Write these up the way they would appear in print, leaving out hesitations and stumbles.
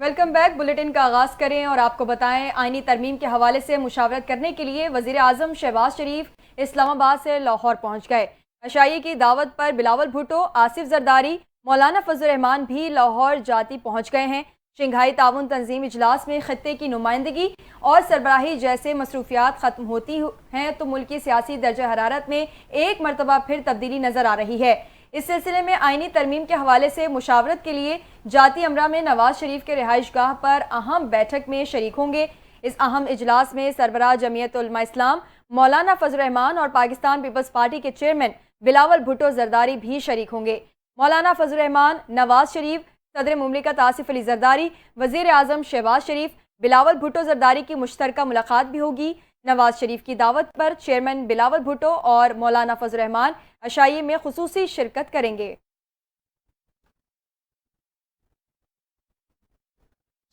Welcome back. Bulletin کا آغاز کریں اور آپ کو بتائیں آئینی ترمیم کے حوالے سے مشاورت کرنے کے لیے وزیر اعظم شہباز شریف اسلام آباد سے لاہور پہنچ گئے۔ عشائیے کی دعوت پر بلاول بھٹو، آصف زرداری، مولانا فضل الرحمان بھی لاہور جاتی پہنچ گئے ہیں۔ شنگھائی تعاون تنظیم اجلاس میں خطے کی نمائندگی اور سربراہی جیسے مصروفیات ختم ہوتی ہیں تو ملکی سیاسی درجہ حرارت میں ایک مرتبہ پھر تبدیلی نظر آ رہی ہے۔ اس سلسلے میں آئینی ترمیم کے حوالے سے مشاورت کے لیے جاتی امرا میں نواز شریف کے رہائش گاہ پر اہم بیٹھک میں شریک ہوں گے۔ اس اہم اجلاس میں سربراہ جمعیت علماء اسلام مولانا فضل الرحمان اور پاکستان پیپلز پارٹی کے چیئرمین بلاول بھٹو زرداری بھی شریک ہوں گے۔ مولانا فضل الرحمان، نواز شریف، صدر مملکت آصف علی زرداری، وزیر اعظم شہباز شریف، بلاول بھٹو زرداری کی مشترکہ ملاقات بھی ہوگی۔ نواز شریف کی دعوت پر چیئرمین بلاول بھٹو اور مولانا فضل الرحمان عشائیے میں خصوصی شرکت کریں گے۔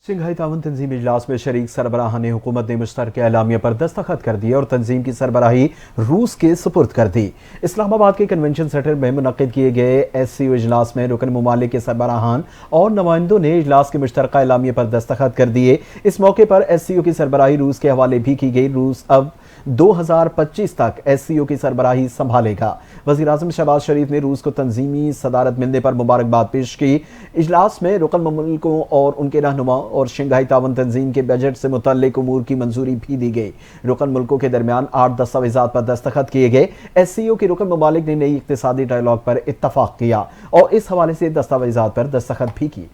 شنگھائی تعاون تنظیم اجلاس میں شریک سربراہان حکومت نے مشترکہ اعلامیہ پر دستخط کر دیے اور تنظیم کی سربراہی روس کے سپرد کر دی۔ اسلام آباد کے کنونشن سینٹر میں منعقد کیے گئے ایس سی او اجلاس میں رکن ممالک کے سربراہان اور نمائندوں نے اجلاس کے مشترکہ اعلامیہ پر دستخط کر دیے۔ اس موقع پر ایس سی او کی سربراہی روس کے حوالے بھی کی گئی۔ روس اب 2025 تک ایس سی او کی سربراہی سنبھالے گا۔ وزیر اعظم شہباز شریف نے روس کو تنظیمی صدارت ملنے پر مبارکباد پیش کی۔ اجلاس میں رکن ممالکوں اور ان کے رہنما اور شنگھائی تعاون تنظیم کے بجٹ سے متعلق امور کی منظوری بھی دی گئی۔ رکن ملکوں کے درمیان 8 دستاویزات پر دستخط کیے گئے۔ ایس سی او کے رکن ممالک نے نئی اقتصادی ڈائیلاگ پر اتفاق کیا اور اس حوالے سے دستاویزات پر دستخط بھی کی۔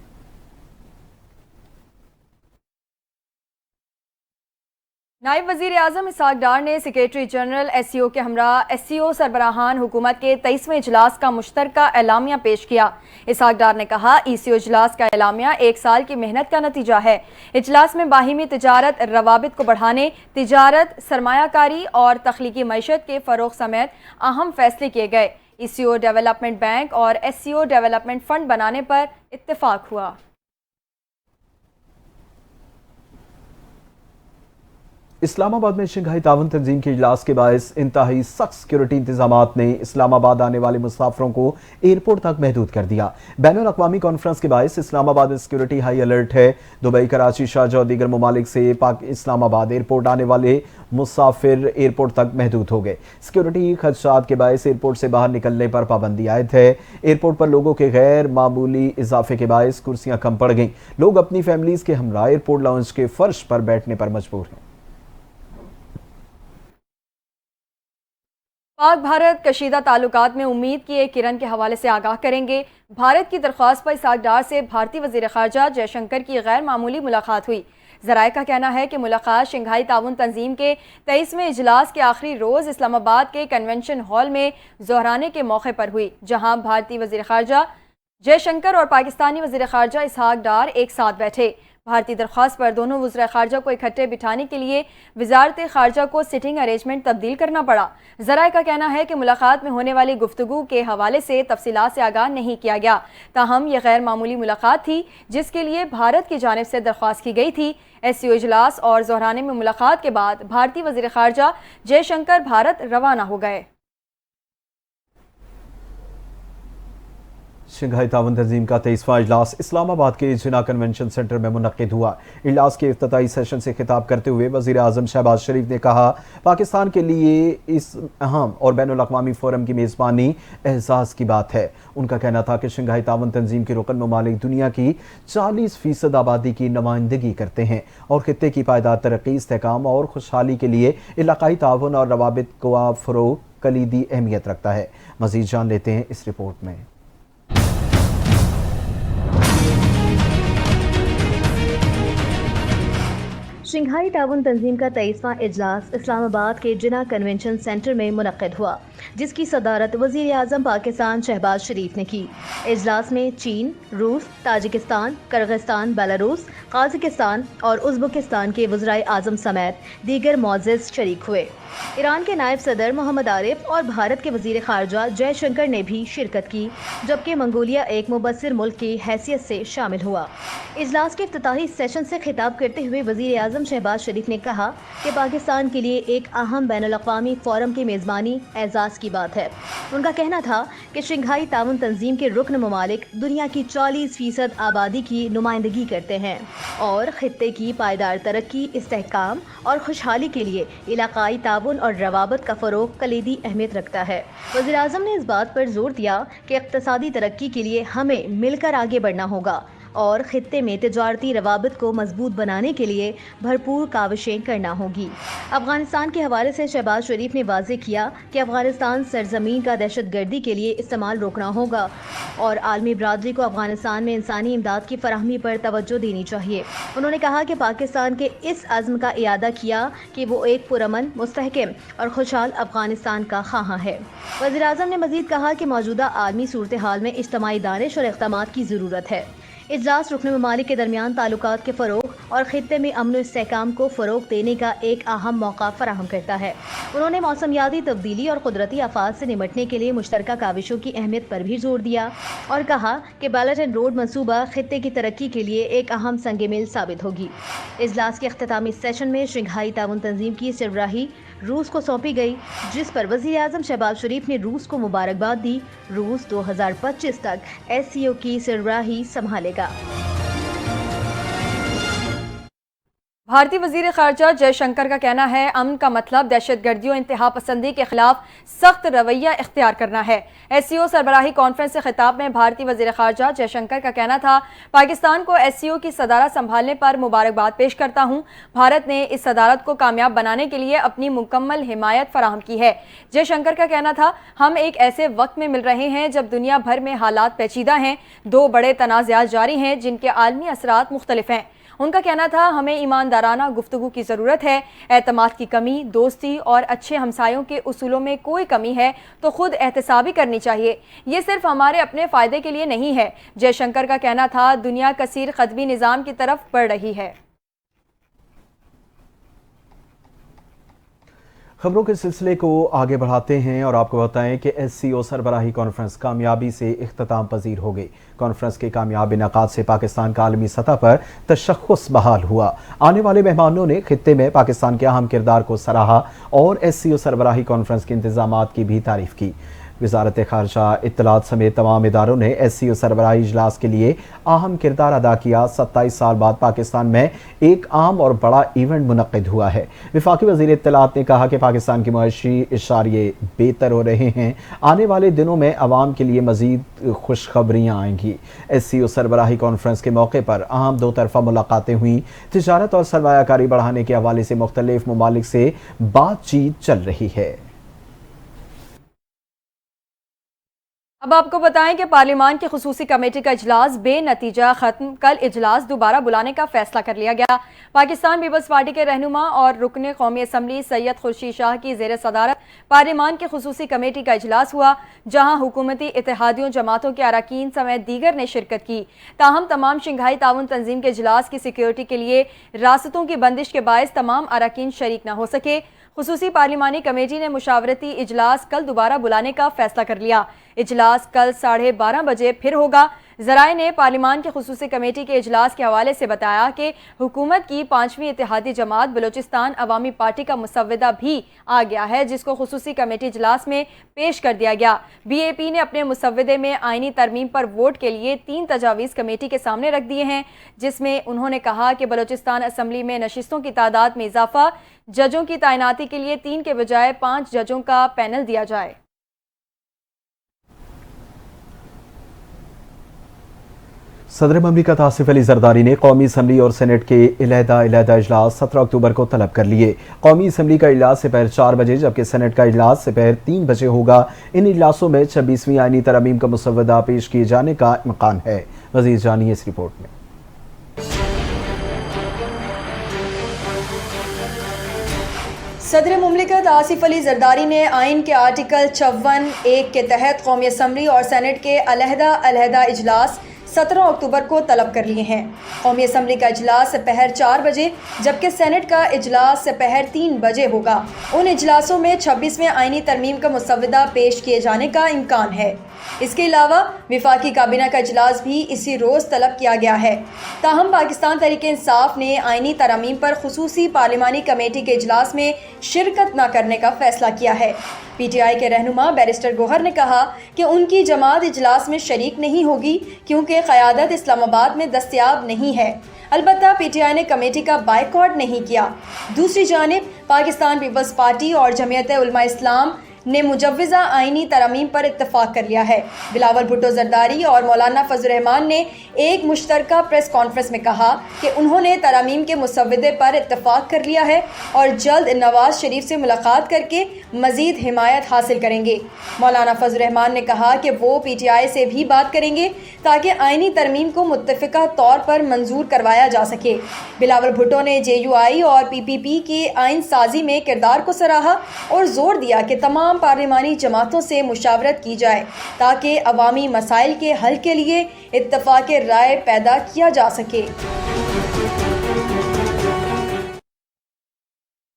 نائب وزیر اعظم اسحاق ڈار نے سیکریٹری جنرل ایس سی او کے ہمراہ ایس سی او سربراہان حکومت کے 23ویں اجلاس کا مشترکہ اعلامیہ پیش کیا۔ اسحاق ڈار نے کہا ای سی او اجلاس کا اعلامیہ 1 سال کی محنت کا نتیجہ ہے۔ اجلاس میں باہمی تجارت روابط کو بڑھانے، تجارت، سرمایہ کاری اور تخلیقی معیشت کے فروغ سمیت اہم فیصلے کیے گئے۔ ای سی او ڈیولپمنٹ بینک اور ایس سی او ڈیولپمنٹ فنڈ بنانے پر اتفاق ہوا۔ اسلام آباد میں شنگھائی تعاون تنظیم کے اجلاس کے باعث انتہائی سخت سیکیورٹی انتظامات نے اسلام آباد آنے والے مسافروں کو ایئرپورٹ تک محدود کر دیا۔ بین الاقوامی کانفرنس کے باعث اسلام آباد میں سیکیورٹی ہائی الرٹ ہے۔ دبئی، کراچی، شارجہ اور دیگر ممالک سے اسلام آباد ایئرپورٹ آنے والے مسافر ایئرپورٹ تک محدود ہو گئے۔ سیکیورٹی خدشات کے باعث ایئرپورٹ سے باہر نکلنے پر پابندی عائد ہے۔ ایئرپورٹ پر لوگوں کے غیر معمولی اضافے کے باعث کرسیاں کم پڑ گئیں۔ لوگ اپنی فیملیز کے ہمراہ ایئرپورٹ لاؤنج کے فرش پر بیٹھنے پر مجبور ہیں۔ پاک بھارت کشیدہ تعلقات میں امید کی ایک کرن کے حوالے سے آگاہ کریں گے۔ بھارت کی درخواست پر اسحاق ڈار سے بھارتی وزیر خارجہ جے شنکر کی غیر معمولی ملاقات ہوئی۔ ذرائع کا کہنا ہے کہ ملاقات شنگھائی تعاون تنظیم کے 23ویں اجلاس کے آخری روز اسلام آباد کے کنونشن ہال میں ظہرانے کے موقع پر ہوئی، جہاں بھارتی وزیر خارجہ جے شنکر اور پاکستانی وزیر خارجہ اسحاق ڈار ایک ساتھ بیٹھے۔ بھارتی درخواست پر دونوں وزراء خارجہ کو اکٹھے بٹھانے کے لیے وزارت خارجہ کو سٹنگ ارینجمنٹ تبدیل کرنا پڑا۔ ذرائع کا کہنا ہے کہ ملاقات میں ہونے والی گفتگو کے حوالے سے تفصیلات سے آگاہ نہیں کیا گیا، تاہم یہ غیر معمولی ملاقات تھی جس کے لیے بھارت کی جانب سے درخواست کی گئی تھی۔ ایس سی او اجلاس اور ظہرانے میں ملاقات کے بعد بھارتی وزیر خارجہ جے شنکر بھارت روانہ ہو گئے۔ شنگھائی تعاون تنظیم کا 23واں اجلاس اسلام آباد کے جناح کنونشن سینٹر میں منعقد ہوا۔ اجلاس کے افتتاحی سیشن سے خطاب کرتے ہوئے وزیر اعظم شہباز شریف نے کہا پاکستان کے لیے اس اہم اور بین الاقوامی فورم کی میزبانی اعزاز کی بات ہے۔ ان کا کہنا تھا کہ شنگھائی تعاون تنظیم کے رکن ممالک دنیا کی 40% آبادی کی نمائندگی کرتے ہیں اور خطے کی پائیدار ترقی، استحکام اور خوشحالی کے لیے علاقائی تعاون اور روابط کا فروغ کلیدی اہمیت رکھتا ہے۔ مزید جان لیتے ہیں اس رپورٹ میں۔ شنگھائی تعاون تنظیم کا 23واں اجلاس اسلام آباد کے جناح کنونشن سینٹر میں منعقد ہوا، جس کی صدارت وزیر اعظم پاکستان شہباز شریف نے کی۔ اجلاس میں چین، روس، تاجکستان، کرغزستان، بیلاروس، قازقستان اور ازبکستان کے وزرائے اعظم سمیت دیگر معزز شریک ہوئے۔ ایران کے نائب صدر محمد عارف اور بھارت کے وزیر خارجہ جے شنکر نے بھی شرکت کی، جبکہ منگولیا ایک مبصر ملک کی حیثیت سے شامل ہوا۔ اجلاس کے افتتاحی سیشن سے خطاب کرتے ہوئے وزیر اعظم आज़म शहबाज शरीफ ने कहा कि पाकिस्तान के लिए एक अहम बैनुल-अक़वामी फ़ोरम की मेज़बानी एज़ाज़ की बात है। उनका कहना था कि शंघाई ताउन तंजीम के रुकन ममालिक दुनिया की 40% आबादी की नुमाइंदगी करते हैं और ख़ित्ते की पायदार तरक्की, इस्तेहकाम और खुशहाली के लिए इलाक़ाई ताउन और रवाबत का फ़रोग़ कलीदी अहमियत रखता है। वज़ीर-ए-आज़म ने इस बात पर ज़ोर दिया कि इक़्तिसादी तरक्की के लिए हमें मिलकर आगे बढ़ना होगा और ख़ित्ते में तिजारती रवाबत को मजबूत बनाने के लिए भरपूर काविशें करना होगी। अफ़ग़ानिस्तान के हवाले से शहबाज शरीफ ने वाज़े किया कि अफ़ग़ानिस्तान सरज़मीन का दहशतगर्दी के लिए इस्तेमाल रोकना होगा और आलमी बरादरी को अफ़ग़ानिस्तान में इंसानी इमदाद की फ़राहमी पर तवज्जो देनी चाहिए। उन्होंने कहा कि पाकिस्तान के इस अज़्म का इयादा किया कि वो एक पुरअमन, मुस्तहकम और खुशहाल अफ़ग़ानिस्तान का ख़्वाहां है। वज़ीर-ए-आज़म ने मज़ीद कहा कि मौजूदा आलमी सूरत हाल में इज्तिमाई दानिश और इक़दामात की ज़रूरत है। इजलास रुकन ममालिक के दरमियान ताल्लुकात के फ़रोग़ और ख़ित्ते में अमन व इस्तेहकाम को फ़रोग़ देने का एक अहम मौका फ़राहम करता है। उन्होंने मौसमियाती तब्दीली और कुदरती आफ़ात से निमटने के लिए मुश्तरका काविशों की अहमियत पर भी जोर दिया और कहा कि बेल्ट एंड रोड मनसूबा ख़ित्ते की तरक्की के लिए एक अहम संग मील साबित होगी। इजलास के अख्तामी सेशन में शंघाई ताउन तंजीम की सरबराही रूस को सौंपी गई, जिस पर वज़ीर-ए-आज़म शहबाज शरीफ ने रूस को मुबारकबाद दी। रूस 2025 तक SCO की सरबराही संभालेगा। भारतीय वज़ीर ख़ारजा जयशंकर का कहना है, अमन का मतलब दहशतगर्दी और इंतहा पसंदी के खिलाफ सख्त रवैया इख्तियार करना है। SCO सरबराही कॉन्फ्रेंस से खिताब में भारतीय वज़ीर ख़ारजा जयशंकर का कहना था, पाकिस्तान को SCO की सदारत संभालने पर मुबारकबाद पेश करता हूँ। भारत ने इस सदारत को कामयाब बनाने के लिए अपनी मुकम्मल हिमायत फराहम की है। जयशंकर का कहना था, हम एक ऐसे वक्त में मिल रहे हैं जब दुनिया भर में हालात पेचीदा हैं, 2 बड़े तनाज़ात जारी हैं जिनके आलमी असरात मुख्तलिफ हैं। उनका कहना था, हमें ईमानदाराना गुफ्तगू की ज़रूरत है। एतमाद की कमी, दोस्ती और अच्छे हमसायों के उसूलों में कोई कमी है तो खुद एहतसाबी करनी चाहिए, ये सिर्फ हमारे अपने फ़ायदे के लिए नहीं है। जयशंकर का कहना था, दुनिया कसीर क़दमी निज़ाम की तरफ बढ़ रही है। खबरों के सिलसिले को आगे बढ़ाते हैं और आपको बताएं कि SCO सरबराही कॉन्फ्रेंस कामयाबी से इख्तिताम पजीर हो गई। कॉन्फ्रेंस के कामयाब इनेकाद से पाकिस्तान का आलमी सतह पर तशख़्ख़ुस बहाल हुआ। आने वाले मेहमानों ने खित्ते में पाकिस्तान के अहम किरदार को सराहा और SCO सरबराही कॉन्फ्रेंस के इंतजामात की भी तारीफ की। वज़ारत ख़ारजा, इत्तलात समेत तमाम इदारों ने SCO सरबराही इजलास के लिए अहम किरदार अदा किया। 27 साल बाद पाकिस्तान में एक आम और बड़ा इवेंट मुनक़्क़िद हुआ है। वफाकी वज़ीर इत्तलात ने कहा कि पाकिस्तान की मुआशी इशारे बेहतर हो रहे हैं। आने वाले दिनों में अवाम के लिए मज़ीद खुशखबरियाँ आएंगी। SCO सरबराही कॉन्फ्रेंस के मौके पर अहम 2 तरफ़ा मुलाकातें हुई। तिजारत और सरमायाकारी बढ़ाने के हवाले से मुख्तलिफ ममालिक से बातचीत चल रही है। अब आपको बताएं कि पार्लिमान की खुसूसी कमेटी का इजलास बेनतीजा खत्म। कल इजलास दोबारा बुलाने का फैसला कर लिया गया। पाकिस्तान पीपल्स पार्टी के रहनुमा और रुकने कौमी असम्बली सैयद खुर्शीद शाह की ज़ेर सदारत पार्लिमान की खुसूसी कमेटी का इजलास हुआ, जहां हुकूमती इत्तेहादियों, जमातों के अरकान समेत दीगर ने शिरकत की। ताहम तमाम शंघाई ताउन तंजीम के इजलास की सिक्योरिटी के लिए रास्तों की बंदिश के बायस तमाम अरकान शरीक न हो सके। खुसूसी पार्लिमानी कमेटी ने मुशावरती इजलास कल दोबारा बुलाने का फैसला कर लिया। इजलास कल 12:30 बजे फिर होगा। ज़राए ने पार्लिमान की खुसूसी कमेटी के इजलास के हवाले से बताया कि हुकूमत की 5वीं इत्तेहादी जमात बलोचिस्तान अवामी पार्टी का मुसव्वदा भी आ गया है, जिसको खुसूसी कमेटी इजलास में पेश कर दिया गया। BAP ने अपने मुसव्वदे में आईनी तरमीम पर वोट के लिए 3 तजावीज़ कमेटी के सामने रख दिए हैं, जिसमें उन्होंने कहा कि बलोचिस्तान असम्बली में नशिस्तों की तादाद में इजाफा, जजों की तैनाती के लिए 3 के बजाय 5 जजों का पैनल दिया जाए। सदर ममलिकत आसिफ अली जरदारी ने कौमी असम्बली और सेनेट के अलहदा इजलास 17 अक्टूबर को तलब कर लिए। कौमी असम्बली का इजलास दोपहर 4 बजे जबकि सेनेट का इजलास दोपहर 3 बजे होगा। इन इजलासों में 26वीं आईनी तरमीम का मुसव्वदा पेश किए जाने का इम्कान है। मज़ीद जानिए इस रिपोर्ट में। सदर मुमलिकत आसिफ अली जरदारी ने आइन के आर्टिकल 54(1) के तहत कौमी असम्बली और सेनेट के अलहदा इजलास 17 अक्टूबर को तलब कर लिए हैं। कौमी असम्बली का इजलास दोपहर 4 बजे जबकि सेनेट का इजलास दोपहर 3 बजे होगा। उन इजलासों में 26वें आईनी तरमीम का मुसव्वदा पेश किए जाने का इम्कान है। اس کے علاوہ وفاقی کابینہ کا اجلاس بھی اسی روز طلب کیا گیا ہے۔ تاہم پاکستان تحریک انصاف نے آئینی ترامیم پر خصوصی پارلیمانی کمیٹی کے اجلاس میں شرکت نہ کرنے کا فیصلہ کیا ہے۔ پی ٹی آئی کے رہنما بیرسٹر گوہر نے کہا کہ ان کی جماعت اجلاس میں شریک نہیں ہوگی کیونکہ قیادت اسلام آباد میں دستیاب نہیں ہے۔ البتہ پی ٹی آئی نے کمیٹی کا بائیکاٹ نہیں کیا۔ دوسری جانب پاکستان پیپلز پارٹی اور جمعیت علماء اسلام نے مجوزہ آئینی ترامیم پر اتفاق کر لیا ہے۔ بلاول بھٹو زرداری اور مولانا فضل الرحمان نے ایک مشترکہ پریس کانفرنس میں کہا کہ انہوں نے ترامیم کے مسودے پر اتفاق کر لیا ہے اور جلد نواز شریف سے ملاقات کر کے مزید حمایت حاصل کریں گے۔ مولانا فضل الرحمان نے کہا کہ وہ پی ٹی آئی سے بھی بات کریں گے تاکہ آئینی ترمیم کو متفقہ طور پر منظور کروایا جا سکے۔ بلاول بھٹو نے جے یو آئی اور پی پی پی کے آئین سازی میں کردار کو سراہا اور زور دیا کہ تمام پارلیمانی جماعتوں سے مشاورت کی جائے تاکہ عوامی مسائل کے حل کے لیے اتفاق رائے پیدا کیا جا سکے۔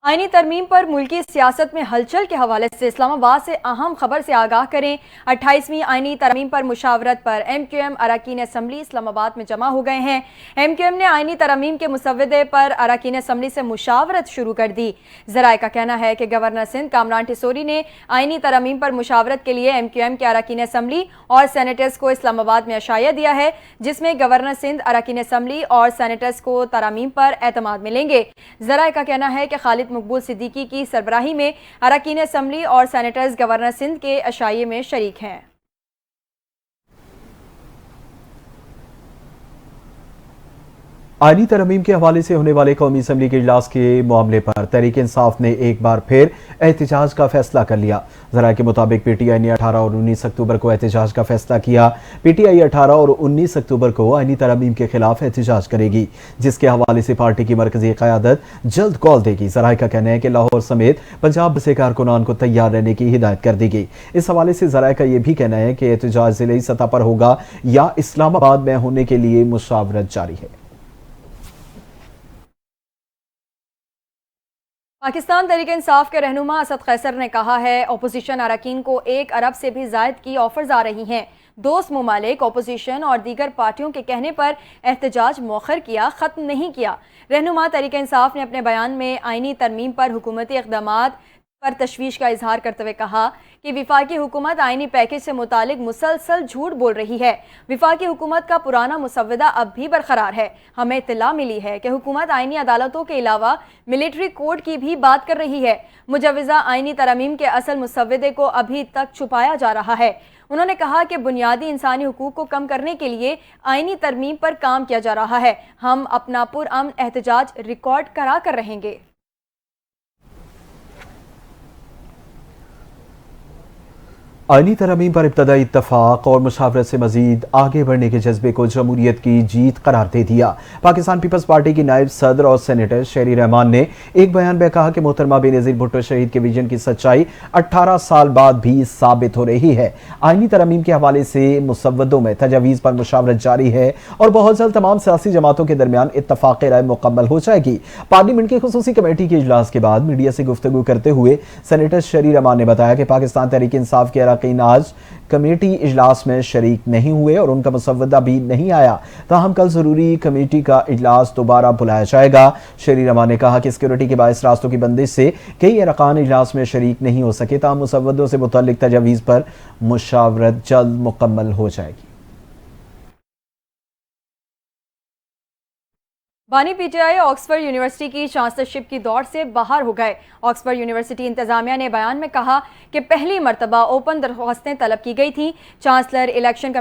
آئینی ترمیم پر ملکی سیاست میں ہلچل کے حوالے سے اسلام آباد سے اہم خبر سے آگاہ کریں۔ 28ویں آئینی ترمیم پر مشاورت پر ایم کیو ایم اراکین اسمبلی اسلام آباد میں جمع ہو گئے ہیں۔ ایم کیو ایم نے آئینی ترمیم کے مسودے پر اراکین اسمبلی سے مشاورت شروع کر دی۔ ذرائع کا کہنا ہے کہ گورنر سندھ کامران ٹھسوری نے آئینی ترمیم پر مشاورت کے لیے ایم کیو ایم کے اراکین اسمبلی اور سینیٹرز کو اسلام آباد میں عشائیہ دیا ہے، جس میں گورنر سندھ اراکین اسمبلی اور سینیٹرز کو ترامیم پر اعتماد ملیں گے۔ ذرائع کا کہنا ہے کہ خالد مقبول صدیقی کی سربراہی میں اراکین اسمبلی اور سینیٹرز گورنر سندھ کے عشائیے میں شریک ہیں۔ آئینی ترمیم کے حوالے سے ہونے والے قومی اسمبلی کے اجلاس کے معاملے پر تحریک انصاف نے ایک بار پھر احتجاج کا فیصلہ کر لیا۔ ذرائع کے مطابق پی ٹی آئی نے 18 اور 19 اکتوبر کو احتجاج کا فیصلہ کیا۔ پی ٹی آئی 18 اور 19 اکتوبر کو آئینی ترمیم کے خلاف احتجاج کرے گی، جس کے حوالے سے پارٹی کی مرکزی قیادت جلد کال دے گی۔ ذرائع کا کہنا ہے کہ لاہور سمیت پنجاب سے کارکنان کو تیار رہنے کی ہدایت کر دی گئی۔ اس حوالے سے ذرائع کا یہ بھی کہنا ہے کہ احتجاج ضلعی سطح پر ہوگا یا اسلام آباد میں ہونے کے لیے مشاورت جاری ہے۔ پاکستان تحریک انصاف کے رہنما اسد قیصر نے کہا ہے اپوزیشن اراکین کو 1 ارب سے بھی زائد کی آفرز آ رہی ہیں۔ دوست ممالک اپوزیشن اور دیگر پارٹیوں کے کہنے پر احتجاج مؤخر کیا، ختم نہیں کیا۔ رہنما تحریک انصاف نے اپنے بیان میں آئینی ترمیم پر حکومتی اقدامات پر تشویش کا اظہار کرتے ہوئے کہا کہ وفاقی حکومت آئینی پیکج سے متعلق مسلسل جھوٹ بول رہی ہے۔ وفاقی حکومت کا پرانا مسودہ اب بھی برقرار ہے۔ ہمیں اطلاع ملی ہے کہ حکومت آئینی عدالتوں کے علاوہ ملٹری کوڈ کی بھی بات کر رہی ہے۔ مجوزہ آئینی ترمیم کے اصل مسودے کو ابھی تک چھپایا جا رہا ہے۔ انہوں نے کہا کہ بنیادی انسانی حقوق کو کم کرنے کے لیے آئینی ترمیم پر کام کیا جا رہا ہے۔ ہم اپنا پرامن احتجاج ریکارڈ کرا کر رہیں گے۔ آئینی ترمیم پر ابتدائی اتفاق اور مشاورت سے مزید آگے بڑھنے کے جذبے کو جمہوریت کی جیت قرار دے دیا۔ پاکستان پیپلز پارٹی کی نائب صدر اور سینیٹر شہری رحمان نے ایک بیان میں کہا کہ محترمہ بینظیر بھٹو شہید کے ویژن کی سچائی 18 سال بعد بھی ثابت ہو رہی ہے۔ آئینی ترمیم کے حوالے سے مسودوں میں تجاویز پر مشاورت جاری ہے اور بہت جلد تمام سیاسی جماعتوں کے درمیان اتفاق رائے مکمل ہو جائے گی۔ پارلیمنٹ کی خصوصی کمیٹی کے اجلاس کے بعد میڈیا سے گفتگو کرتے ہوئے سینیٹر شہری رحمان نے بتایا کہ پاکستان تحریک انصاف کے آج کمیٹی اجلاس میں شریک نہیں ہوئے اور ان کا مسودہ بھی نہیں آیا، تاہم کل ضروری کمیٹی کا اجلاس دوبارہ بلایا جائے گا۔ شہری رحمان نے کہا کہ سیکیورٹی کے باعث راستوں کی بندش سے کئی ارکان اجلاس میں شریک نہیں ہو سکے، تاہم مسودوں سے متعلق تجاویز پر مشاورت جلد مکمل ہو جائے گی۔ بانی P T I Oxford university کی چانسلرشپ کی دوڑ سے باہر ہو گئے۔ آکسفورڈ یونیورسٹی انتظامیہ نے بیان میں کہا کہ پہلی مرتبہ اوپن درخواستیں طلب کی گئی تھیں۔ چانسلر الیکشن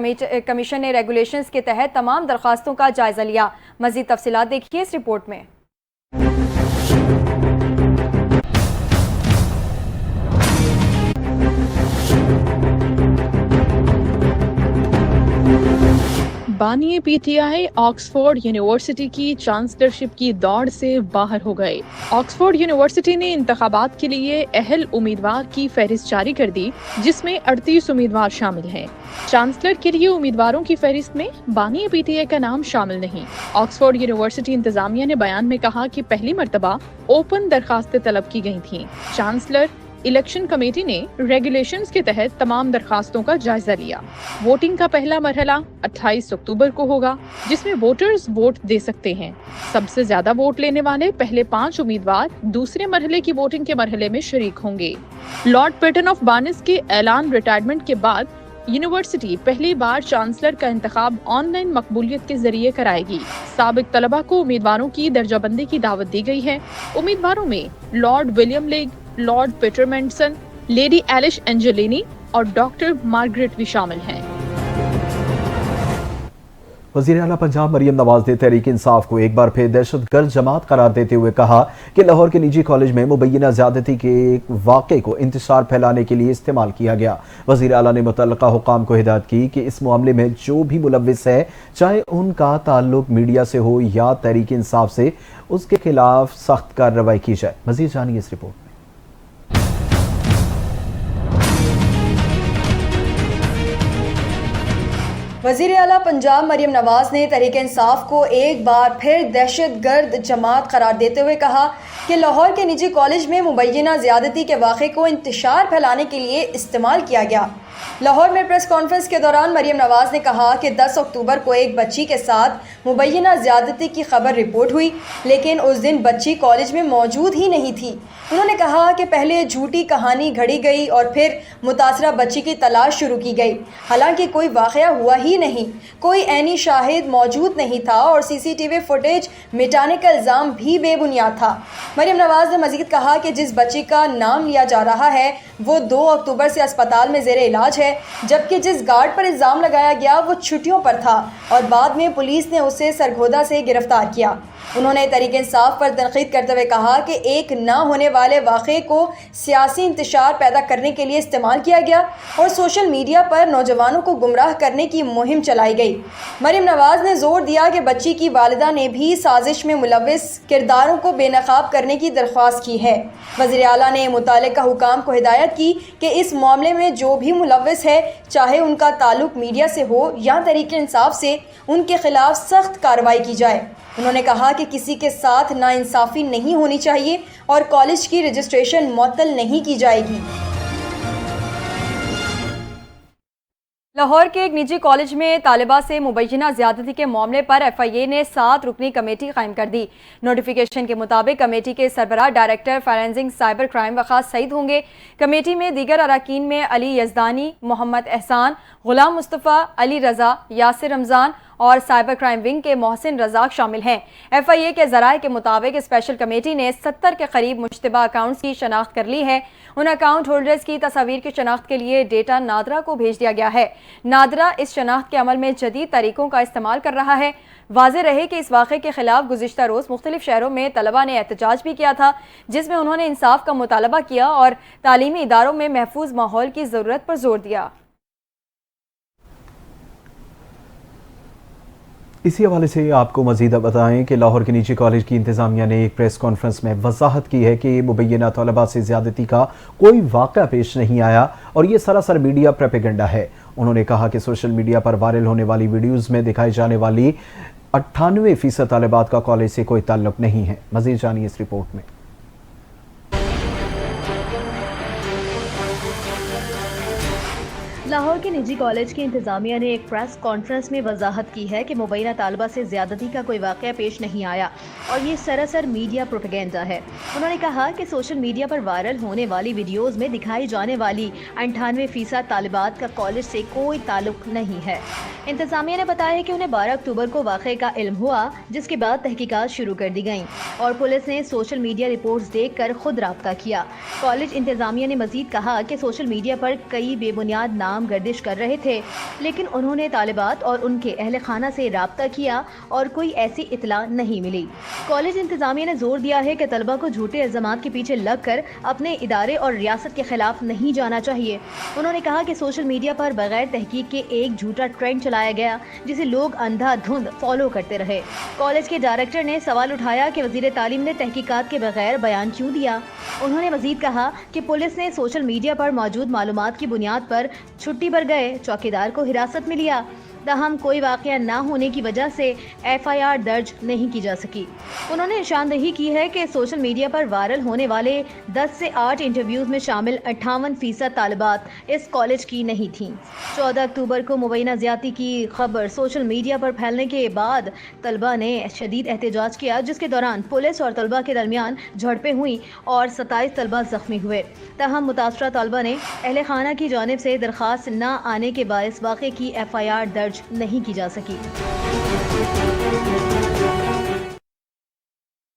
کمیشن نے ریگولیشنز کے تحت تمام درخواستوں کا جائزہ لیا۔ مزید تفصیلات دیکھیے اس رپورٹ میں۔ بانی P T I Oxford university کی چانسلرشپ کی دوڑ سے باہر ہو گئے۔ آکسفورڈ یونیورسٹی نے انتخابات کے لیے اہل امیدوار کی فہرست جاری کر دی، جس میں 38 امیدوار شامل ہیں۔ چانسلر کے لیے امیدواروں کی فہرست میں بانی پی ٹی آئی کا نام شامل نہیں۔ آکسفورڈ یونیورسٹی انتظامیہ نے بیان میں کہا کہ پہلی مرتبہ اوپن درخواستیں طلب کی گئی تھیں۔ چانسلر इलेक्शन कमेटी ने रेगुलेशंस के तहत तमाम दरखास्तों का जायजा लिया। वोटिंग का पहला मरहला 28 अक्टूबर को होगा, जिसमें वोटर्स वोट दे सकते हैं। सबसे ज्यादा वोट लेने वाले पहले 5 उम्मीदवार दूसरे मरहले की वोटिंग के मरहले में शरीक होंगे। लॉर्ड पैटर्न ऑफ बार्नेस के ऐलान रिटायरमेंट के बाद यूनिवर्सिटी पहली बार चांसलर का इंतखाब ऑनलाइन मकबूलियत के जरिए कराएगी। साबिक तलबा को उम्मीदवारों की दर्जाबंदी की दावत दी गई है। उम्मीदवारों में Lord William Legg, Lord Peter Mandelson, Lady Elish Angiolini और डॉक्टर मार्गरेट भी शामिल हैं। वज़ीर आला पंजाब मरियम नवाज ने तहरीक इंसाफ को एक बार फिर दहशतगर्द जमात करार देते हुए कहा कि लाहौर के निजी कॉलेज में मुबैना ज़्यादती के एक वाक़े को इंतशार फैलाने के लिए इस्तेमाल किया गया। वज़ीर आला ने मुतल्लिक़ा हुकाम को हिदायत की कि इस मामले में जो भी मुलव्विस है, चाहे उनका ताल्लुक मीडिया से हो या तहरीक इंसाफ से, उसके खिलाफ सख्त कार्रवाई की जाए। मज़ीद जानिए इस रिपोर्ट में। वज़ीर आला पंजाब मरियम नवाज ने तहरीक इंसाफ को एक बार फिर दहशतगर्द जमात करार देते हुए कहा कि लाहौर के निजी कॉलेज में मुबैना ज़्यादती के वाक़े को इंतशार फैलाने के लिए इस्तेमाल किया गया। लाहौर में प्रेस कॉन्फ्रेंस के दौरान मरियम नवाज ने कहा कि 10 अक्टूबर को एक बच्ची के साथ मुबैना ज़्यादती की खबर रिपोर्ट हुई, लेकिन उस दिन बच्ची कॉलेज में मौजूद ही नहीं थी। उन्होंने कहा कि पहले झूठी कहानी घड़ी गई और फिर मुतासरा बच्ची की तलाश शुरू की गई। हालांकि कोई वाक़या हुआ ही नहीं, कोई ऐनी शाहिद मौजूद नहीं था और CCTV फुटेज मिटाने का इल्ज़ाम भी बेबुनियाद था। मरियम नवाज ने मज़ीद कहा कि जिस बच्ची का नाम लिया जा रहा है वो 2 अक्टूबर से अस्पताल में ज़ेरे इलाज है, जबकि जिस गार्ड पर इल्ज़ाम लगाया गया वो छुट्टियों पर था और बाद में पुलिस ने उसे सरगोदा से गिरफ्तार किया। उन्होंने तहरीक इंसाफ पर तनकीद करते हुए कहा कि एक ना होने वाले वाक़े को सियासी इंतशार पैदा करने के लिए इस्तेमाल किया गया और सोशल मीडिया पर नौजवानों को गुमराह करने की मुहिम चलाई गई। मरियम नवाज ने जोर दिया कि बच्ची की वालिदा ने भी साजिश में मुलव्विस किरदारों को बेनकाब करने की दरख्वास्त की है। वज़ीर आला ने मुतालिका हुकाम को हिदायत की कि इस मामले में जो भी मुलव्विस है, चाहे उनका ताल्लुक मीडिया से हो या तहरीक इंसाफ से, उनके खिलाफ सख्त कार्रवाई की जाए। उन्होंने कहा कि किसी के साथ नाइंसाफ़ी नहीं होनी चाहिए और कॉलेज की रजिस्ट्रेशन मुअत्तल नहीं की जाएगी। लाहौर के एक निजी कॉलेज में तालिबा से मुबैना ज़्यादती के मामले पर FIA ने 7 रुकनी कमेटी कायम कर दी। नोटिफिकेशन के मुताबिक कमेटी के सरबराह director forensic cyber crime Waqas Saeed होंगे। कमेटी में दीगर अरकान में अली यज़दानी, मोहम्मद एहसान, गुलाम मुस्तफ़ा, अली रज़ा, यासिर रमज़ान और साइबर क्राइम विंग के मोहसिन रज़ाक शामिल हैं। FIA के ज़राए के मुताबिक स्पेशल कमेटी ने 70 के करीब मुश्तबा अकाउंट्स की शनाख्त कर ली है। उन अकाउंट होल्डर्स की तस्वीर की शनाख्त के लिए डेटा नादरा को भेज दिया गया है। नादरा इस शनाख्त के अमल में जदीद तरीकों का इस्तेमाल कर रहा है। वाज़ेह रहे कि इस वाक़े के खिलाफ गुज़िश्ता रोज़ मुख्तलिफ शहरों में तलबा ने एहतजाज भी किया था, जिसमें उन्होंने इंसाफ का मुतालबा किया और तालीमी इदारों में महफूज माहौल की ज़रूरत पर जोर दिया। इसी हवाले से आपको मज़ीद बताएं कि लाहौर के निजी कॉलेज की इंतज़ामिया ने एक प्रेस कॉन्फ्रेंस में वजाहत की है कि मुबैना तलबा से ज़्यादती का कोई वाक़या पेश नहीं आया और ये सरासर मीडिया प्रोपेगेंडा है। उन्होंने कहा कि सोशल मीडिया पर वायरल होने वाली वीडियोज़ में दिखाई जाने वाली 98% तालिबात का कॉलेज से कोई ताल्लुक नहीं है। मज़ीद जानिए इस रिपोर्ट में। लाहौर के निजी कॉलेज की इंतजामिया ने एक प्रेस कॉन्फ्रेंस में वजाहत की है कि मुबैना तालबा से ज़्यादती का कोई वाक़या पेश नहीं आया और ये सरासर मीडिया प्रोपेगेंडा है। उन्होंने कहा कि सोशल मीडिया पर वायरल होने वाली वीडियोज़ में दिखाई जाने वाली 98% तालिबात का कॉलेज से कोई ताल्लुक नहीं है। इंतजामिया ने बताया है कि उन्हें 12 अक्टूबर को वाक़े का इल्म हुआ, जिसके बाद तहकीकात शुरू कर दी गईं और पुलिस ने सोशल मीडिया रिपोर्ट्स देखकर खुद राब्ता किया। कॉलेज इंतजामिया ने मज़ीद कहा कि सोशल मीडिया पर कई बेबुनियाद नाम गर्दिश कर रहे थे, लेकिन उन्होंने तालिबात और उनके अहल खाना से राब्ता किया और कोई ऐसी इतला नहीं मिली। कॉलेज इंतजामिया ने जोर दिया है कि तलबा को झूठे इल्ज़ामात के पीछे लगकर अपने इदारे और रियासत के खिलाफ नहीं जाना चाहिए। उन्होंने कहा कि सोशल मीडिया पर बगैर तहकीक के एक झूठा ट्रेंड चलाया गया, जिसे लोग अंधाधुंध फॉलो करते रहे। कॉलेज के डायरेक्टर ने सवाल उठाया कि वज़ीर तालीम ने तहकीकात के बगैर बयान क्यों दिया। उन्होंने मज़ीद कहा कि पुलिस ने सोशल मीडिया पर मौजूद मालूमात की बुनियाद पर छुट्टी पर गए चौकीदार को हिरासत में लिया। तहम कोई वाक़या न होने की वजह से FIR दर्ज नहीं की जा सकी। उन्होंने निशानदही की है कि सोशल मीडिया पर वायरल होने वाले 10 से 8 इंटरव्यूज़ में शामिल 58% तालिबात इस कॉलेज की नहीं थीं। 14 अक्टूबर को मुबैना ज़्यादती की खबर सोशल मीडिया पर फैलने के बाद तलबा ने शदीद एहतजाज किया, जिसके दौरान पुलिस और तलबा के दरमियान झड़पें हुई और 27 तलबा जख्मी हुए। तहम मुतासरा तलबा ने अहले खाना की जानिब से दरख्वास्त न आने के बायस वाक़े की FIR दर्ज नहीं की जा सकी।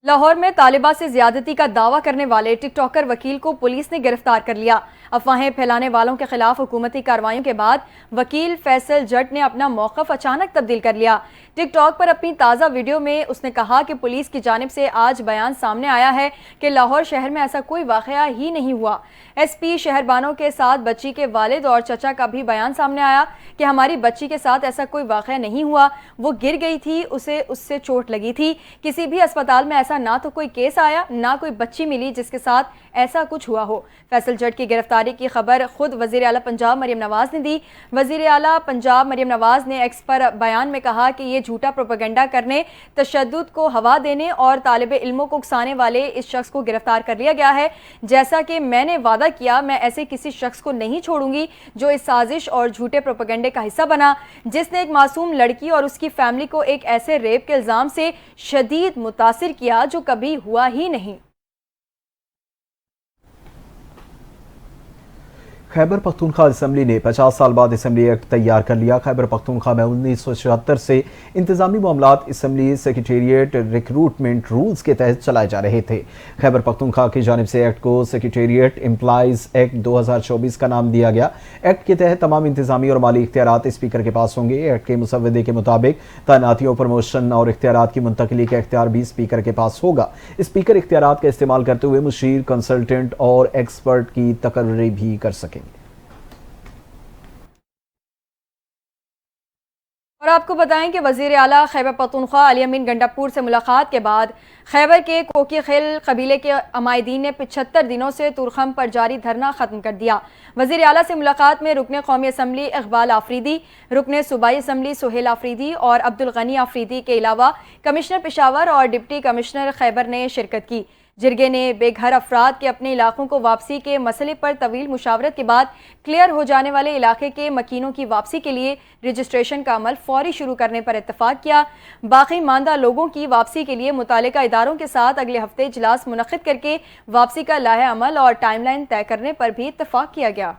लाहौर में तालिबा से ज्यादती का दावा करने वाले टिकटॉकर वकील को पुलिस ने गिरफ्तार कर लिया। अफवाहें फैलाने वालों के खिलाफ हुकूमती कार्रवाइयों के बाद वकील फैसल जट ने अपना मौक़िफ़ अचानक तब्दील कर लिया। टिकटॉक पर अपनी ताज़ा वीडियो में उसने कहा कि पुलिस की जानिब से आज बयान सामने आया है कि लाहौर शहर में ऐसा कोई वाक़या ही नहीं हुआ। SP शहरबानों के साथ बच्ची के वालिद और चचा का भी बयान सामने आया कि हमारी बच्ची के साथ ऐसा कोई वाक़या नहीं हुआ, वो गिर गई थी, उसे उससे चोट लगी थी। किसी भी अस्पताल में ऐसा ना तो कोई केस आया, ना कोई बच्ची मिली जिसके साथ ऐसा कुछ हुआ हो। फैसल जट की गिरफ्तारी की खबर खुद वज़ीर आला पंजाब मरियम नवाज़ ने दी। वज़ीर आला पंजाब मरियम नवाज़ ने एक्स पर बयान में कहा कि ये झूठा प्रोपेगेंडा करने, तशद्दुद को हवा देने और तालिबे इल्मों को उकसाने वाले इस शख्स को गिरफ्तार कर लिया गया है। जैसा कि मैंने वादा किया, मैं ऐसे किसी शख्स को नहीं छोड़ूंगी जो इस साजिश और झूठे प्रोपेगेंडे का हिस्सा बना, जिसने एक मासूम लड़की और उसकी फैमिली को एक ऐसे रेप के इल्ज़ाम से शदीद मुतासिर किया जो कभी हुआ ही नहीं। खैबर पख्तूनख्वा असम्बली ने 50 साल बाद असम्बली एक्ट तैयार कर लिया। खैबर पख्तूनख्वा में 1976 से इंतजामी मामलात असम्बली सेक्रेटेरिएट रिक्रूटमेंट रूल्स के तहत चलाए जा रहे थे। खैबर पख्तूनख्वा की जानिब से एक्ट को सेक्रेटेरिएट एम्प्लॉइज एक्ट 2024 का नाम दिया गया। एक्ट के तहत तमाम इंतजामी और माली इख्तियारात स्पीकर के पास होंगे। एक्ट के मुसव्वदे के मुताबिक तैनातियों, प्रमोशन और इख्तियारात की मुंतकली का इख्तियार भी स्पीकर के पास होगा। स्पीकर इख्तियारात का इस्तेमाल करते हुए मुशीर, कंसल्टेंट और एक्सपर्ट की तकर्री भी कर सकेंगे। और आपको बताएं कि वज़ीर आला खैबर पख्तूनख्वा अली अमीन गंडापुर से मुलाकात के बाद खैबर के कोकी खेल कबीले के अमायदीन ने 75 दिनों से तुरखम पर जारी धरना ख़त्म कर दिया। वज़ीर आला से मुलाकात में रुकने कौमी असम्बली इकबाल आफरीदी, रुकने सूबाई असम्बली सुहेल आफरीदी और अब्दुल गनी आफरीदी के अलावा कमिश्नर पेशावर और डिप्टी कमिश्नर खैबर ने शिरकत की। जिरगे ने बेघर अफराद के अपने इलाकों को वापसी के मसले पर तवील मुशावरत के बाद क्लियर हो जाने वाले इलाके के मकीनों की वापसी के लिए रजिस्ट्रेशन का अमल फौरी शुरू करने पर इत्तफाक किया। बाकी मानदा लोगों की वापसी के लिए मुतालिका इदारों के साथ अगले हफ्ते इजलास मुनक्किद करके वापसी का लाहे अमल और टाइमलाइन तय करने पर भी इत्तफाक किया गया।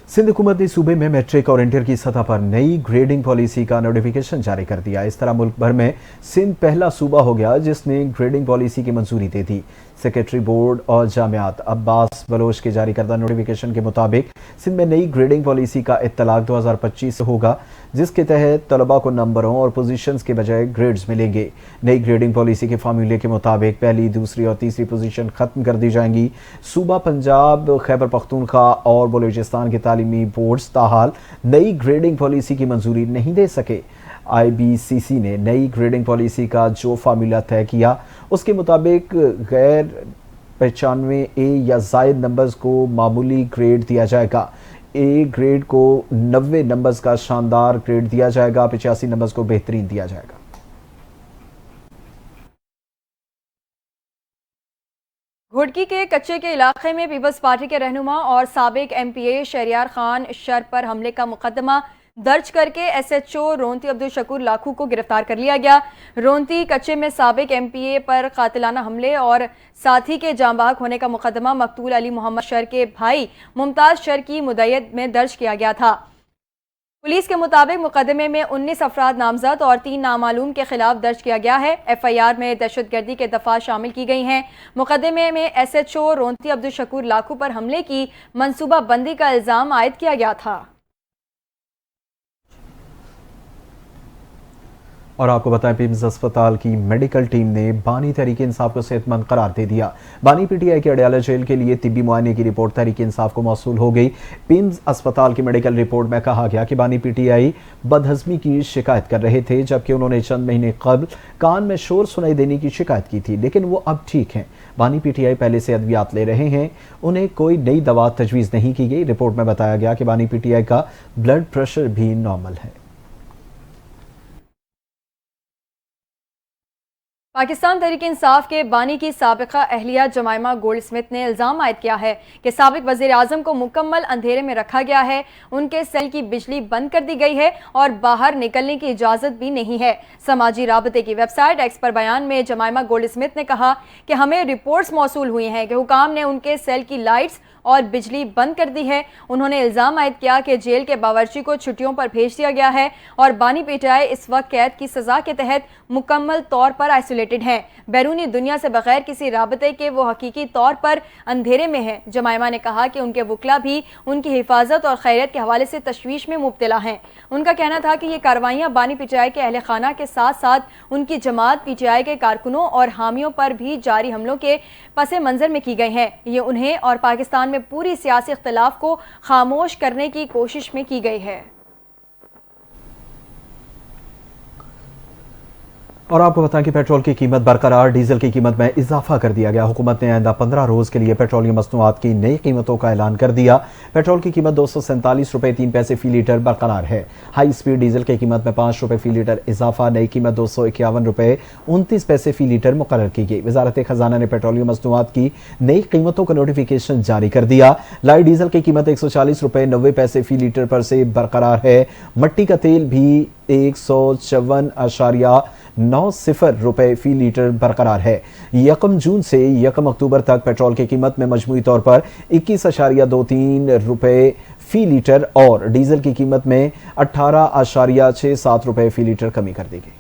सिंध हुकूमत ने सूबे में मैट्रिक और इंटर की सतह पर नई ग्रेडिंग पॉलिसी का नोटिफिकेशन जारी कर दिया। इस तरह मुल्क भर में सिंध पहला सूबा हो गया जिसने ग्रेडिंग पॉलिसी की मंजूरी दे दी। सेक्रेटरी बोर्ड और जामियात अब्बास बलोच के जारी करदा नोटिफिकेशन के मुताबिक सिंध में नई ग्रेडिंग पॉलिसी का इत्तलाक 2025 से होगा, जिसके तहत तलबा को नंबरों और पोजीशंस के बजाय ग्रेड्स मिलेंगे। नई ग्रेडिंग पॉलिसी के फार्मूले के मुताबिक पहली, दूसरी और तीसरी पोजीशन खत्म कर दी जाएंगी। सूबा पंजाब, खैबर पख्तूनख्वा और बलूचिस्तान के तालीमी बोर्ड्स ताहाल नई ग्रेडिंग पॉलिसी की मंजूरी नहीं दे सके। IBCC ने नई ग्रेडिंग पॉलिसी का जो फार्मूला तय किया उसके मुताबिक गैर 95A या जायद नंबर्स को मामूली ग्रेड दिया जाएगा। A ग्रेड को 90 नंबर्स का शानदार ग्रेड दिया जाएगा, 85 नंबर्स को बेहतरीन दिया जाएगा। घुड़की के कच्चे के इलाके में पीपल्स पार्टी के रहनुमा और साबिक MPA शहरियार खान शर पर हमले का मुकदमा दर्ज करके SHO रोंती अब्दुल शकूर लाखू को गिरफ्तार कर लिया गया। रोंती कच्चे में साबिक MPA पर कातिलाना हमले और साथी के जांबाग होने का मुकदमा मकतूल अली मोहम्मद शर के भाई मुमताज शर की मुद्दत में दर्ज किया गया था। पुलिस के मुताबिक मुकदमे में 19 अफराद नामजद और 3 नामालूम के खिलाफ दर्ज किया गया है। FIR में दहशतगर्दी के दफा शामिल की गई हैं। मुकदमे में SHO रोंती अब्दुल शकूर लाखू पर हमले की मनसूबा बंदी का इल्जाम आयद किया गया था। और आपको बताएं, पिम्स अस्पताल की मेडिकल टीम ने बानी तहरीक इंसाफ को सेहतमंद करार दे दिया। बानी PTI के अडयाला जेल के लिए तिब्बी मुआयने की रिपोर्ट तहरीक इंसाफ को मौसूल हो गई। पिम्स अस्पताल की मेडिकल रिपोर्ट में कहा गया कि बानी PTI बदहजमी की शिकायत कर रहे थे, जबकि उन्होंने चंद महीने कबल कान में शोर सुनाई देने की शिकायत की थी, लेकिन वो अब ठीक हैं। बानी पीटीआई पहले से अद्वियात ले रहे हैं, उन्हें कोई नई दवा तजवीज़ नहीं की गई। रिपोर्ट में बताया गया कि बानी पीटीआई का ब्लड प्रेशर भी नॉर्मल है। पाकिस्तान तहरीक-ए-इंसाफ के बानी की साबिका अहलिया जमाइमा गोल्ड स्मिथ ने इल्ज़ाम आयद किया है कि साबिक वज़ीर आज़म को मुकम्मल अंधेरे में रखा गया है, उनके सेल की बिजली बंद कर दी गई है और बाहर निकलने की इजाज़त भी नहीं है। समाजी राबते की वेबसाइट एक्स पर बयान में जमाइमा गोल्ड स्मिथ ने कहा कि हमें रिपोर्ट्स मौसूल हुई हैं कि हुकाम ने उनके सेल की लाइट्स और बिजली बंद कर दी है। उन्होंने इल्ज़ाम आयद किया कि जेल के बावर्ची को छुट्टियों पर भेज दिया गया है और बानी पीटीआई इस वक्त कैद की सज़ा के तहत मुकम्मल तौर पर आइसोलेटेड हैं। बैरूनी दुनिया से बगैर किसी राबते के वो हकीकी तौर पर अंधेरे में हैं। जमाइमा ने कहा कि उनके वकला भी उनकी हिफाजत और खैरियत के हवाले से तशवीश में मुब्तला हैं। उनका कहना था कि ये कार्रवाइयाँ बानी पीटीआई के अहल खाना के साथ साथ उनकी जमात पीटीआई के कारकुनों और हामियों पर भी जारी हमलों के पस मंज़र में की गई हैं। ये उन्हें और पाकिस्तान में पूरी सियासी इख्तिलाफ को खामोश करने की कोशिश में की गई है। और आपको बताएं कि पेट्रोल की कीमत बरकरार, डीजल की कीमत में इजाफा कर दिया गया। हुकूमत ने आइंदा 15 रोज के लिए पेट्रोलियम मसनूआत की नई कीमतों का ऐलान कर दिया। पेट्रोल की कीमत 247 रुपये 3 पैसे फी लीटर बरकरार है। हाई स्पीड डीजल की कीमत में 5 रुपये फी लीटर इजाफा, नई कीमत 251 रुपये 29 पैसे फी लीटर मुकर्रर की गई। वजारत खजाना ने पेट्रोलियम मसनूआत की नई कीमतों का नोटिफिकेशन जारी कर दिया। लाइट डीजल की कीमत 140 रुपये 90 पैसे फी लीटर पर से बरकरार है। मट्टी का तेल भी 154.90 रुपये फी लीटर बरकरार है। 1 जून से 1 अक्टूबर तक पेट्रोल की कीमत में मजमूई तौर पर 21.23 रुपये फी लीटर और डीजल की कीमत में 18.67 रुपये फी लीटर कमी कर दी गई।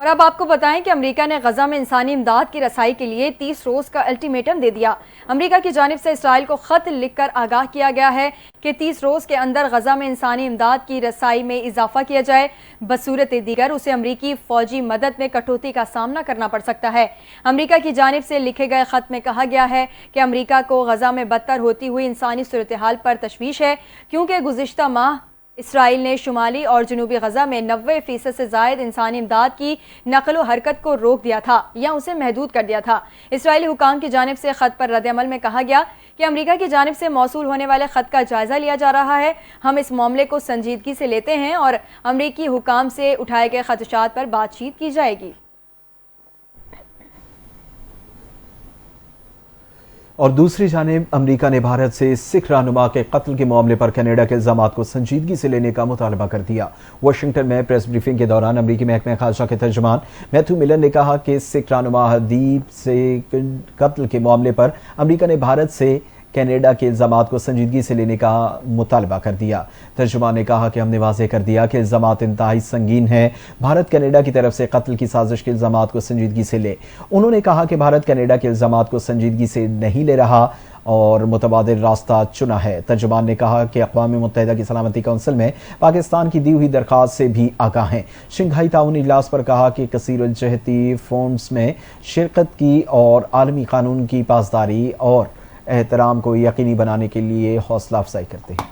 और अब आपको बताएं कि अमेरिका ने गजा में इंसानी इमदाद की रसाई के लिए 30 रोज का अल्टीमेटम दे दिया। अमेरिका की जानिब से इसराइल को खत लिखकर आगाह किया गया है कि 30 रोज के अंदर गजा में इंसानी इमदाद की रसाई में इजाफा किया जाए। बसूरत दीगर उसे अमरीकी फौजी मदद में कटौती का सामना करना पड़ सकता है। अमेरिका की जानिब से लिखे गए खत में कहा गया है कि अमेरिका को गजा में बदतर होती हुई इंसानी सूरत हाल पर तशवीश है, क्योंकि गुज़िश्ता माह इसराइल ने शुमाली और जनूबी गजा में 90% से जायद इंसानी इमदाद की नकलो हरकत को रोक दिया था या उसे महदूद कर दिया था। इसराइली हुकाम की जानिब से खत पर रद्द-ए-अमल में कहा गया कि अमेरिका की जानिब से मौसूल होने वाले खत का जायजा लिया जा रहा है। हम इस मामले को संजीदगी से लेते हैं और अमेरिकी हुकाम से उठाए गए खदशात पर बातचीत की जाएगी। और दूसरी जानिब अमेरिका ने भारत से सिख रहनुमा के कत्ल के मामले पर कनाडा के इल्जामात को संजीदगी से लेने का मुतालबा कर दिया। वाशिंगटन में प्रेस ब्रीफिंग के दौरान अमेरिकी महकमे खारजा के तर्जुमान मैथ्यू मिलर ने कहा कि सिख रहनुमा हदीब से कत्ल के मामले पर अमेरिका ने भारत से कनाडा के इल्जामात को संजीदगी से लेने का मुतालबा कर दिया। तर्जुमान ने कहा कि हमने वाज़ेह कर दिया कि इल्जामात इंतहाई संगीन हैं। भारत कनाडा की तरफ से कत्ल की साजिश के इल्जामात को संजीदगी से ले। उन्होंने कहा कि भारत कनाडा के इल्जामात को संजीदगी से नहीं ले रहा और मुतबादिल रास्ता चुना है। तर्जुमान ने कहा कि अक़वाम मुत्तहिदा की सलामती कौंसिल में पाकिस्तान की दी हुई दरख्वास्त से भी आगाह हैं। शंघाई ताउनी इजलास पर कहा कि कसीरुल जहती फोरम्स में शिरकत की और आलमी कानून की पासदारी और एहतराम को यकीनी बनाने के लिए हौसला अफजाई करते हैं।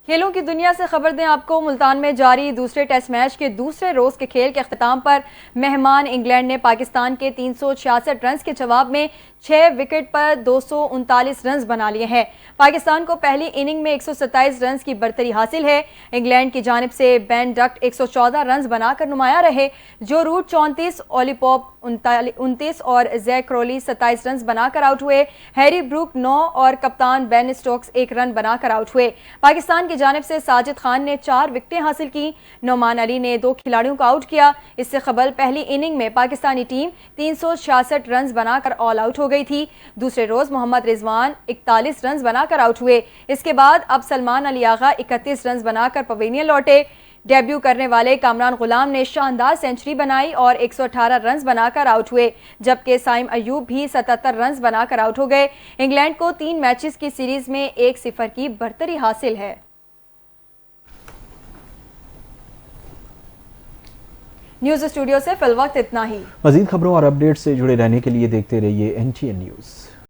खेलों की दुनिया से खबर दें आपको। मुल्तान में जारी दूसरे टेस्ट मैच के दूसरे रोज के खेल के अख्ताम पर मेहमान इंग्लैंड ने पाकिस्तान के 366 रन के जवाब में 6 विकेट पर 239 रन बना लिए हैं। पाकिस्तान को पहली इनिंग में 127 रन की बरतरी हासिल है। इंग्लैंड की जानिब से बेन डक्ट 114 रन बनाकर नुमाया रहे। जो रूट 34, ओली पॉप 29 और जैक क्रोली 27 रन बनाकर आउट हुए। हैरी ब्रूक 9 और कप्तान बेन स्टोक्स 1 रन बनाकर आउट हुए। पाकिस्तान की जानिब से साजिद खान ने 4 विकेटें हासिल की। नोमान अली ने 2 खिलाड़ियों को आउट किया। इससे कबल पहली इनिंग में पाकिस्तानी टीम 366 रन बनाकर ऑल आउट हो गई थी। दूसरे रोज मोहम्मद रिजवान 41 रन बनाकर आउट हुए। इसके बाद अब सलमान अली आगा 31 रन बनाकर पवेलियन लौटे। डेब्यू करने वाले कामरान गुलाम ने शानदार सेंचुरी बनाई और 118 रन बनाकर आउट हुए, जबकि साइम अयूब भी 77 रन बनाकर आउट हो गए। इंग्लैंड को 3 मैचेस की सीरीज में 1-0 की बढ़तरी हासिल है। न्यूज़ स्टूडियो से फिल वक्त इतना ही। मजीद खबरों और अपडेट से जुड़े रहने के लिए देखते रहिए NTN न्यूज़।